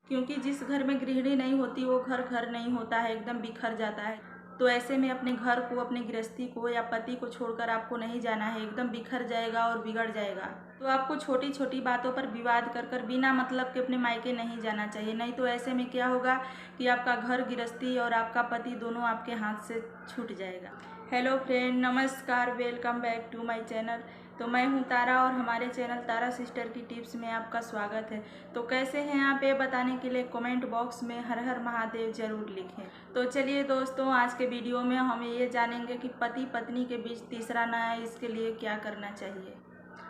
क्योंकि जिस घर में गृहिणी नहीं होती वो घर घर नहीं होता है, एकदम बिखर जाता है। तो ऐसे में अपने घर को, अपने गृहस्थी को या पति को छोड़कर आपको नहीं जाना है, एकदम बिखर जाएगा और बिगड़ जाएगा। तो आपको छोटी छोटी बातों पर विवाद कर कर बिना मतलब के अपने मायके नहीं जाना चाहिए। नहीं तो ऐसे में क्या होगा कि आपका घर गृहस्थी और आपका पति दोनों आपके हाथ से छूट जाएगा। हेलो फ्रेंड, नमस्कार, welcome back to my channel. तो मैं हूं तारा और हमारे चैनल तारा सिस्टर की टिप्स में आपका स्वागत है। तो कैसे हैं आप, ये बताने के लिए कमेंट बॉक्स में हर हर महादेव जरूर लिखें। तो चलिए दोस्तों, आज के वीडियो में हम ये जानेंगे कि पति पत्नी के बीच तीसरा ना आए, इसके लिए क्या करना चाहिए।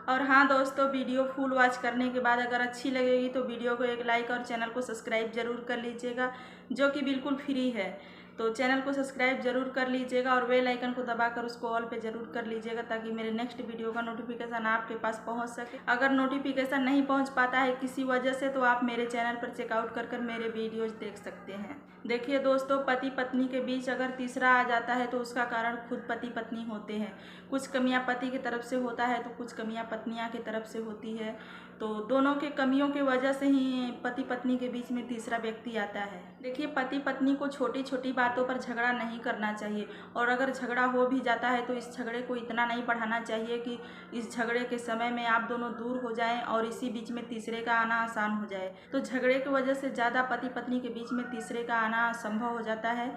और हाँ दोस्तों, वीडियो फुल वॉच करने के बाद अगर अच्छी लगेगी तो वीडियो को एक लाइक और चैनल को सब्सक्राइब जरूर कर लीजिएगा, जो कि बिल्कुल फ्री है। तो चैनल को सब्सक्राइब जरूर कर लीजिएगा और बेल आइकन को दबाकर उसको ऑल पे जरूर कर लीजिएगा, ताकि मेरे नेक्स्ट वीडियो का नोटिफिकेशन आपके पास पहुंच सके। अगर नोटिफिकेशन नहीं पहुंच पाता है किसी वजह से, तो आप मेरे चैनल पर चेकआउट कर कर मेरे वीडियोज देख सकते हैं। देखिए दोस्तों, पति पत्नी के बीच अगर तीसरा आ जाता है तो उसका कारण खुद पति पत्नी होते हैं। कुछ कमियां पति की तरफ से होता है तो कुछ कमियां पत्नियां की तरफ से होती है। तो दोनों के कमियों की वजह से ही पति पत्नी के बीच में तीसरा व्यक्ति आता है। देखिए, पति पत्नी को छोटी छोटी बातों पर झगड़ा नहीं करना चाहिए, और अगर झगड़ा हो भी जाता है तो इस झगड़े को इतना नहीं बढ़ाना चाहिए कि इस झगड़े के समय में आप दोनों दूर हो जाएं और इसी बीच में तीसरे का आना आसान हो जाए। तो झगड़े की वजह से ज़्यादा पति पत्नी के बीच में तीसरे का आना असंभव हो जाता है।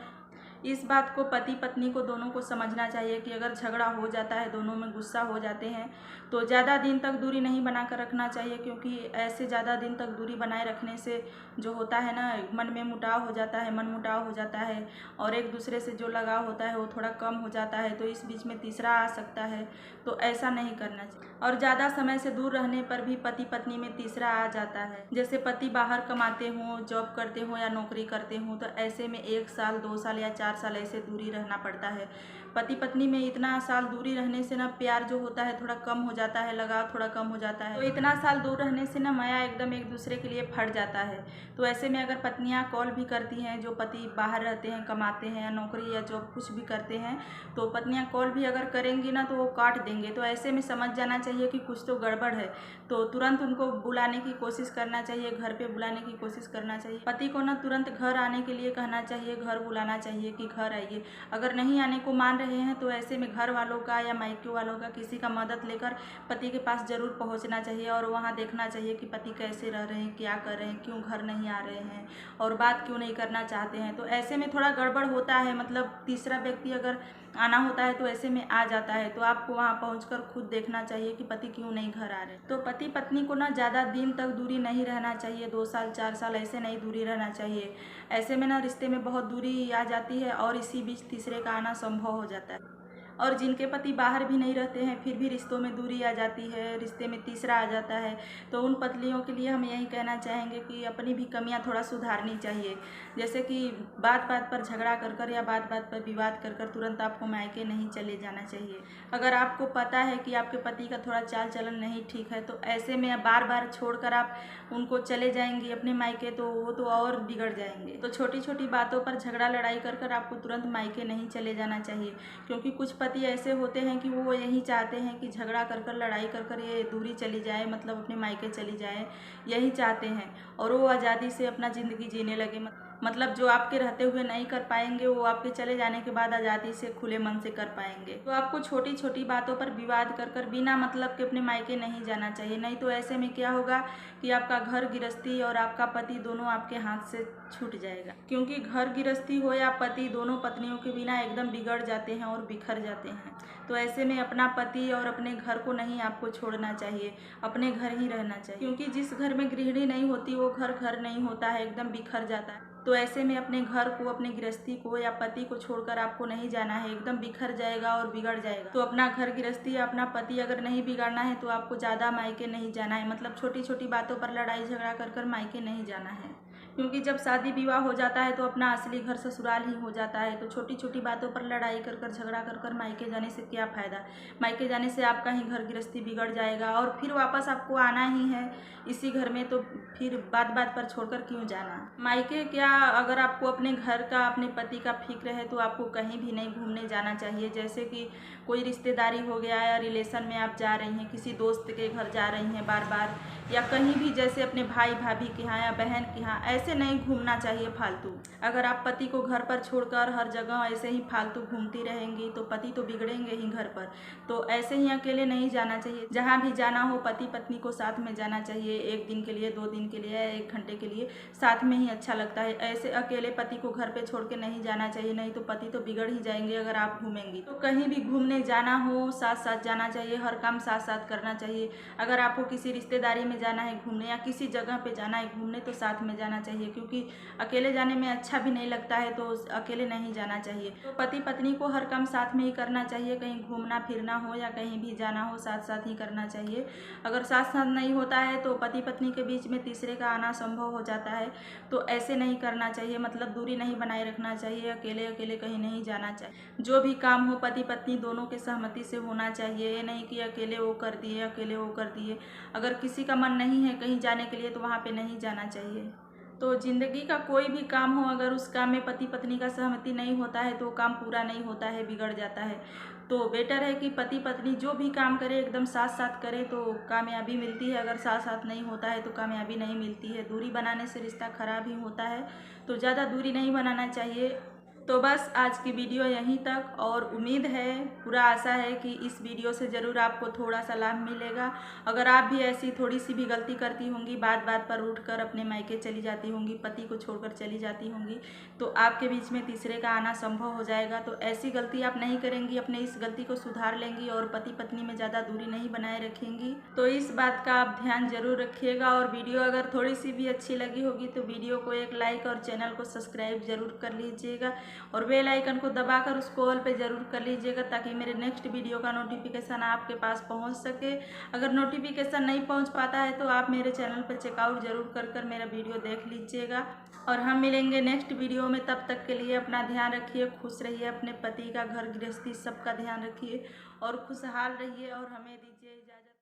इस बात को पति पत्नी को दोनों को समझना चाहिए कि अगर झगड़ा हो जाता है, दोनों में गुस्सा हो जाते हैं, तो ज़्यादा दिन तक दूरी नहीं बनाकर रखना चाहिए। क्योंकि ऐसे ज़्यादा दिन तक दूरी बनाए रखने से जो होता है ना, मन में मुटाव हो जाता है, मन मुटाव हो जाता है और एक दूसरे से जो लगाव होता है वो थोड़ा कम हो जाता है। तो इस बीच में तीसरा आ सकता है, तो ऐसा नहीं करना चाहिए। और ज़्यादा समय से दूर रहने पर भी पति पत्नी में तीसरा आ जाता है। जैसे पति बाहर कमाते हों, जॉब करते हों या नौकरी करते हों, तो ऐसे में 1 साल 2 साल या 4 साल ऐसे दूरी रहना पड़ता है। पति पत्नी में इतना साल दूरी रहने से ना प्यार जो होता है थोड़ा कम हो जाता है, लगाव थोड़ा कम हो जाता है। तो इतना साल दूर रहने से ना माया एकदम एक दूसरे के लिए फट जाता है। तो ऐसे में अगर पत्नियां कॉल भी करती हैं, जो पति बाहर रहते हैं, कमाते हैं या नौकरी या जॉब कुछ भी करते हैं, तो पत्नियां कॉल भी अगर करेंगी ना तो वो काट देंगे। तो ऐसे में समझ जाना चाहिए कि कुछ तो गड़बड़ है। तो तुरंत उनको बुलाने की कोशिश करना चाहिए, घर पे बुलाने की कोशिश करना चाहिए। पति को ना तुरंत घर आने के लिए कहना चाहिए, घर बुलाना चाहिए कि घर आइए। अगर नहीं आने को मान रहे हैं तो ऐसे में घर वालों का या मायके वालों का किसी का मदद लेकर पति के पास जरूर पहुंचना चाहिए और वहां देखना चाहिए कि पति कैसे रह रहे हैं, क्या कर रहे हैं, क्यों घर नहीं आ रहे हैं और बात क्यों नहीं करना चाहते हैं। तो ऐसे में थोड़ा गड़बड़ होता है, मतलब तीसरा व्यक्ति अगर आना होता है तो ऐसे में आ जाता है। तो आपको वहां पहुंचकर खुद देखना चाहिए कि पति क्यों नहीं घर आ रहे। तो पति पत्नी को ना ज़्यादा दिन तक दूरी नहीं रहना चाहिए, 2 साल 4 साल ऐसे नहीं दूरी रहना चाहिए। ऐसे में ना रिश्ते में बहुत दूरी आ जाती है और इसी बीच तीसरे का आना संभव हो जाता है। और जिनके पति बाहर भी नहीं रहते हैं फिर भी रिश्तों में दूरी आ जाती है, रिश्ते में तीसरा आ जाता है, तो उन पत्नियों के लिए हम यही कहना चाहेंगे कि अपनी भी कमियां थोड़ा सुधारनी चाहिए। जैसे कि बात बात पर झगड़ा कर कर या बात बात पर विवाद कर कर तुरंत आपको मायके नहीं चले जाना चाहिए। अगर आपको पता है कि आपके पति का थोड़ा चाल चलन नहीं ठीक है, तो ऐसे में बार बार छोड़कर आप उनको चले जाएंगे अपने मायके, तो वो तो और बिगड़ जाएंगे। तो छोटी छोटी बातों पर झगड़ा लड़ाई कर कर आपको तुरंत मायके नहीं चले जाना चाहिए। क्योंकि कुछ पति ऐसे होते हैं कि वो यही चाहते हैं कि झगड़ा कर कर लड़ाई कर कर ये दूरी चली जाए, मतलब अपने मायके चली जाए, यही चाहते हैं और वो आज़ादी से अपना ज़िंदगी जीने लगे। मतलब जो आपके रहते हुए नहीं कर पाएंगे वो आपके चले जाने के बाद आज़ादी से खुले मन से कर पाएंगे। तो आपको छोटी छोटी बातों पर विवाद कर कर बिना मतलब के अपने मायके नहीं जाना चाहिए। नहीं तो ऐसे में क्या होगा कि आपका घर गृहस्थी और आपका पति दोनों आपके हाथ से छूट जाएगा। क्योंकि घर गृहस्थी हो या पति, दोनों पत्नियों के बिना एकदम बिगड़ जाते हैं और बिखर जाते हैं। तो ऐसे में अपना पति और अपने घर को नहीं आपको छोड़ना चाहिए, अपने घर ही रहना चाहिए। क्योंकि जिस घर में गृहिणी नहीं होती वो घर घर नहीं होता है, एकदम बिखर जाता है। तो ऐसे में अपने घर को, अपने गृहस्थी को या पति को छोड़कर आपको नहीं जाना है, एकदम बिखर जाएगा और बिगड़ जाएगा। तो अपना घर गृहस्थी या अपना पति अगर नहीं बिगाड़ना है तो आपको ज़्यादा मायके नहीं जाना है, मतलब छोटी छोटी बातों पर लड़ाई झगड़ा कर कर मायके नहीं जाना है। क्योंकि जब शादी विवाह हो जाता है तो अपना असली घर ससुराल ही हो जाता है। तो छोटी छोटी बातों पर लड़ाई कर कर झगड़ा कर कर मायके जाने से क्या फ़ायदा। मायके जाने से आपका ही घर गृहस्थी बिगड़ जाएगा और फिर वापस आपको आना ही है इसी घर में, तो फिर बात बात पर छोड़कर क्यों जाना। मायके क्या, अगर आपको अपने घर का, अपने पति का फिक्र है तो आपको कहीं भी नहीं घूमने जाना चाहिए। जैसे कि कोई रिश्तेदारी हो गया या रिलेशन में आप जा रही हैं, किसी दोस्त के घर जा रही हैं बार बार, या कहीं भी जैसे अपने भाई भाभी के यहाँ या बहन के यहाँ, ऐसे ऐसे नहीं घूमना चाहिए फालतू। अगर आप पति को घर पर छोड़कर हर जगह ऐसे ही फालतू घूमती रहेंगी तो पति तो बिगड़ेंगे ही घर पर। तो ऐसे ही अकेले नहीं जाना चाहिए। जहाँ भी जाना हो पति पत्नी को साथ में जाना चाहिए। 1 दिन के लिए, 2 दिन के लिए, 1 घंटे के लिए साथ में ही अच्छा लगता है। ऐसे अकेले पति को घर पे छोड़ के नहीं जाना चाहिए, नहीं तो पति तो बिगड़ ही जाएंगे अगर आप घूमेंगी। तो कहीं भी घूमने जाना हो साथ साथ जाना चाहिए, हर काम साथ साथ करना चाहिए। अगर आपको किसी रिश्तेदारी में जाना है घूमने या किसी जगह पे जाना है घूमने तो साथ में जाना चाहिए, क्योंकि अकेले जाने में अच्छा भी नहीं लगता है, तो अकेले नहीं जाना चाहिए। तो पति पत्नी को हर काम साथ में ही करना चाहिए। कहीं घूमना फिरना हो या कहीं भी जाना हो साथ साथ ही करना चाहिए। अगर साथ साथ नहीं होता है तो पति पत्नी के बीच में तीसरे का आना संभव हो जाता है। तो ऐसे नहीं करना चाहिए, मतलब दूरी नहीं बनाए रखना चाहिए। अकेले अकेले कहीं नहीं जाना चाहिए। जो भी काम हो पति पत्नी दोनों के सहमति से होना चाहिए। ये नहीं कि अकेले वो कर दिए, अकेले वो कर दिए। अगर किसी का मन नहीं है कहीं जाने के लिए तो वहाँ पे नहीं जाना चाहिए। तो ज़िंदगी का कोई भी काम हो, अगर उस काम में पति पत्नी का सहमति नहीं होता है तो काम पूरा नहीं होता है, बिगड़ जाता है। तो बेटर है कि पति पत्नी जो भी काम करे एकदम साथ साथ करे तो कामयाबी मिलती है। अगर साथ साथ नहीं होता है तो कामयाबी नहीं मिलती है। दूरी बनाने से रिश्ता खराब ही होता है, तो ज़्यादा दूरी नहीं बनाना चाहिए। तो बस आज की वीडियो यहीं तक, और उम्मीद है, पूरा आशा है कि इस वीडियो से ज़रूर आपको थोड़ा सा लाभ मिलेगा। अगर आप भी ऐसी थोड़ी सी भी गलती करती होंगी, बात बात पर उठकर अपने मायके चली जाती होंगी, पति को छोड़कर चली जाती होंगी, तो आपके बीच में तीसरे का आना संभव हो जाएगा। तो ऐसी गलती आप नहीं करेंगी, अपने इस गलती को सुधार लेंगी और पति पत्नी में ज़्यादा दूरी नहीं बनाए रखेंगी। तो इस बात का आप ध्यान जरूर रखिएगा। और वीडियो अगर थोड़ी सी भी अच्छी लगी होगी तो वीडियो को एक लाइक और चैनल को सब्सक्राइब जरूर कर लीजिएगा और बेल आइकन को दबाकर उसको ऑल पे ज़रूर कर लीजिएगा, ताकि मेरे नेक्स्ट वीडियो का नोटिफिकेशन आपके पास पहुंच सके। अगर नोटिफिकेशन नहीं पहुंच पाता है तो आप मेरे चैनल पर चेकआउट जरूर कर मेरा वीडियो देख लीजिएगा। और हम मिलेंगे नेक्स्ट वीडियो में। तब तक के लिए अपना ध्यान रखिए, खुश रहिए, अपने पति का, घर गृहस्थी सबका ध्यान रखिए और खुशहाल रहिए और हमें दीजिए इजाज़त।